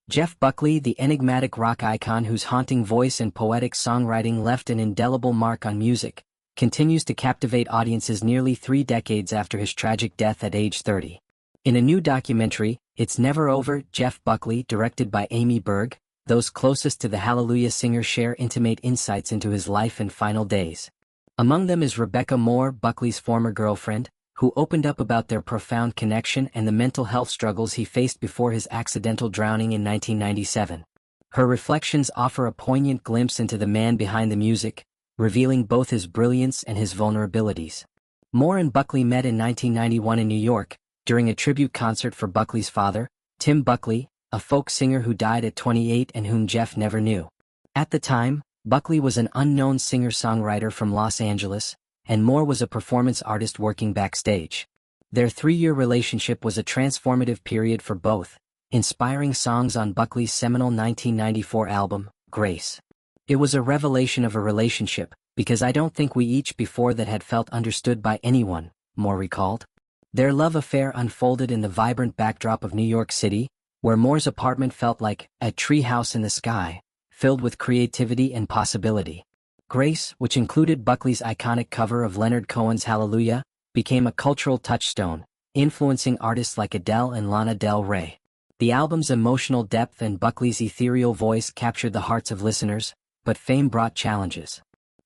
Jeff Buckley, the enigmatic rock icon whose haunting voice and poetic songwriting left an indelible mark on music, continues to captivate audiences nearly 3 decades after his tragic death at age 30. In a new documentary, It's Never Over, Jeff Buckley, directed by Amy Berg, those closest to the Hallelujah singer share intimate insights into his life and final days. Among them is Rebecca Moore, Buckley's former girlfriend, who opened up about their profound connection and the mental health struggles he faced before his accidental drowning in 1997. Her reflections offer a poignant glimpse into the man behind the music, revealing both his brilliance and his vulnerabilities. Moore and Buckley met in 1991 in New York, during a tribute concert for Buckley's father, Tim Buckley, a folk singer who died at 28 and whom Jeff never knew. At the time, Buckley was an unknown singer-songwriter from Los Angeles, and Moore was a performance artist working backstage. Their 3-year relationship was a transformative period for both, inspiring songs on Buckley's seminal 1994 album, Grace. It was a revelation of a relationship, because I don't think we each before that had felt understood by anyone, Moore recalled. Their love affair unfolded in the vibrant backdrop of New York City, where Moore's apartment felt like a treehouse in the sky, filled with creativity and possibility. Grace, which included Buckley's iconic cover of Leonard Cohen's Hallelujah, became a cultural touchstone, influencing artists like Adele and Lana Del Rey. The album's emotional depth and Buckley's ethereal voice captured the hearts of listeners, but fame brought challenges.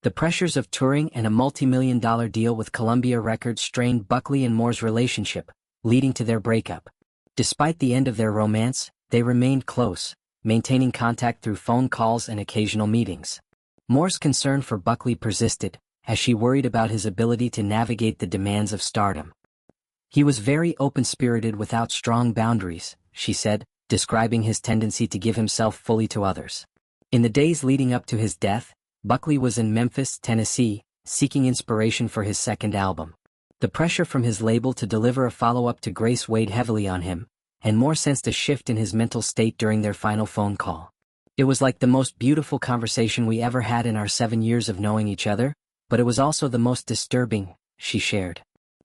The pressures of touring and a multi-million-dollar deal with Columbia Records strained Buckley and Moore's relationship, leading to their breakup. Despite the end of their romance, they remained close, maintaining contact through phone calls and occasional meetings. Moore's concern for Buckley persisted, as she worried about his ability to navigate the demands of stardom. He was very open-spirited without strong boundaries, she said, describing his tendency to give himself fully to others. In the days leading up to his death, Buckley was in Memphis, Tennessee, seeking inspiration for his second album. The pressure from his label to deliver a follow-up to Grace weighed heavily on him, and Moore sensed a shift in his mental state during their final phone call. It was like the most beautiful conversation we ever had in our 7 years of knowing each other, but it was also the most disturbing, she shared.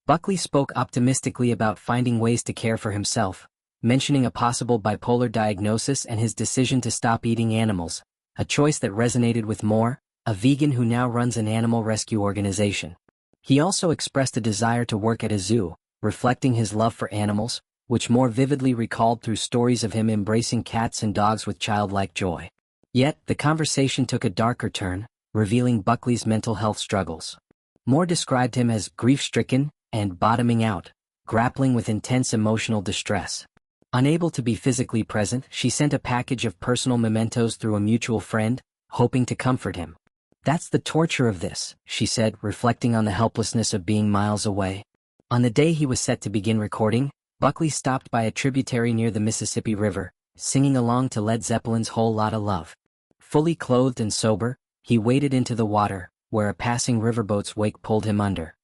Buckley spoke optimistically about finding ways to care for himself, mentioning a possible bipolar diagnosis and his decision to stop eating animals, a choice that resonated with Moore, a vegan who now runs an animal rescue organization. He also expressed a desire to work at a zoo, reflecting his love for animals, which Moore vividly recalled through stories of him embracing cats and dogs with childlike joy. Yet, the conversation took a darker turn, revealing Buckley's mental health struggles. Moore described him as grief-stricken and bottoming out, grappling with intense emotional distress. Unable to be physically present, she sent a package of personal mementos through a mutual friend, hoping to comfort him. "That's the torture of this," she said, reflecting on the helplessness of being miles away. On the day he was set to begin recording, Buckley stopped by a tributary near the Mississippi River, singing along to Led Zeppelin's Whole Lotta Love. Fully clothed and sober, he waded into the water, where a passing riverboat's wake pulled him under.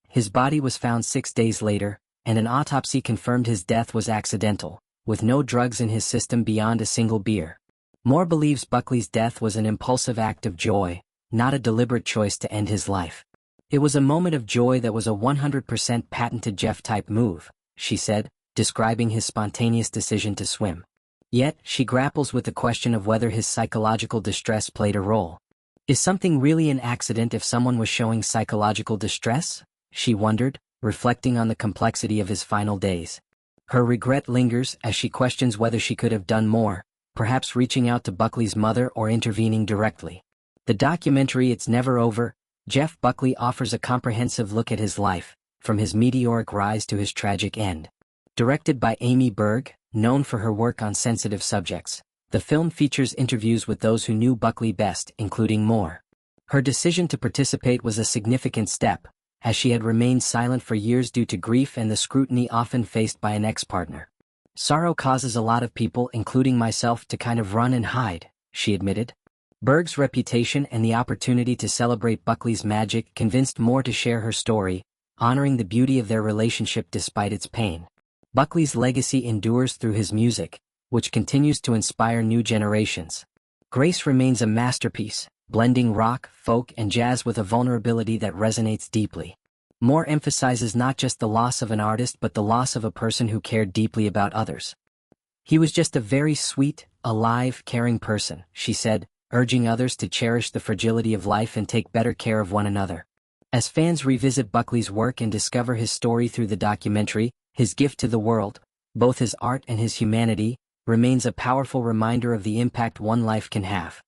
His body was found 6 days later, and an autopsy confirmed his death was accidental, with no drugs in his system beyond a single beer. Moore believes Buckley's death was an impulsive act of joy, not a deliberate choice to end his life. "It was a moment of joy that was a 100% patented Jeff-type move," she said, describing his spontaneous decision to swim. Yet, she grapples with the question of whether his psychological distress played a role. Is something really an accident if someone was showing psychological distress? She wondered, reflecting on the complexity of his final days. Her regret lingers as she questions whether she could have done more, perhaps reaching out to Buckley's mother or intervening directly. The documentary It's Never Over, Jeff Buckley offers a comprehensive look at his life, from his meteoric rise to his tragic end. Directed by Amy Berg, known for her work on sensitive subjects, the film features interviews with those who knew Buckley best, including Moore. Her decision to participate was a significant step, as she had remained silent for years due to grief and the scrutiny often faced by an ex-partner. "Sorrow causes a lot of people, including myself, to kind of run and hide," she admitted. Berg's reputation and the opportunity to celebrate Buckley's magic convinced Moore to share her story, honoring the beauty of their relationship despite its pain. Buckley's legacy endures through his music, which continues to inspire new generations. Grace remains a masterpiece, blending rock, folk, and jazz with a vulnerability that resonates deeply. Moore emphasizes not just the loss of an artist but the loss of a person who cared deeply about others. "He was just a very sweet, alive, caring person," she said, urging others to cherish the fragility of life and take better care of one another. As fans revisit Buckley's work and discover his story through the documentary, his gift to the world, both his art and his humanity, remains a powerful reminder of the impact one life can have.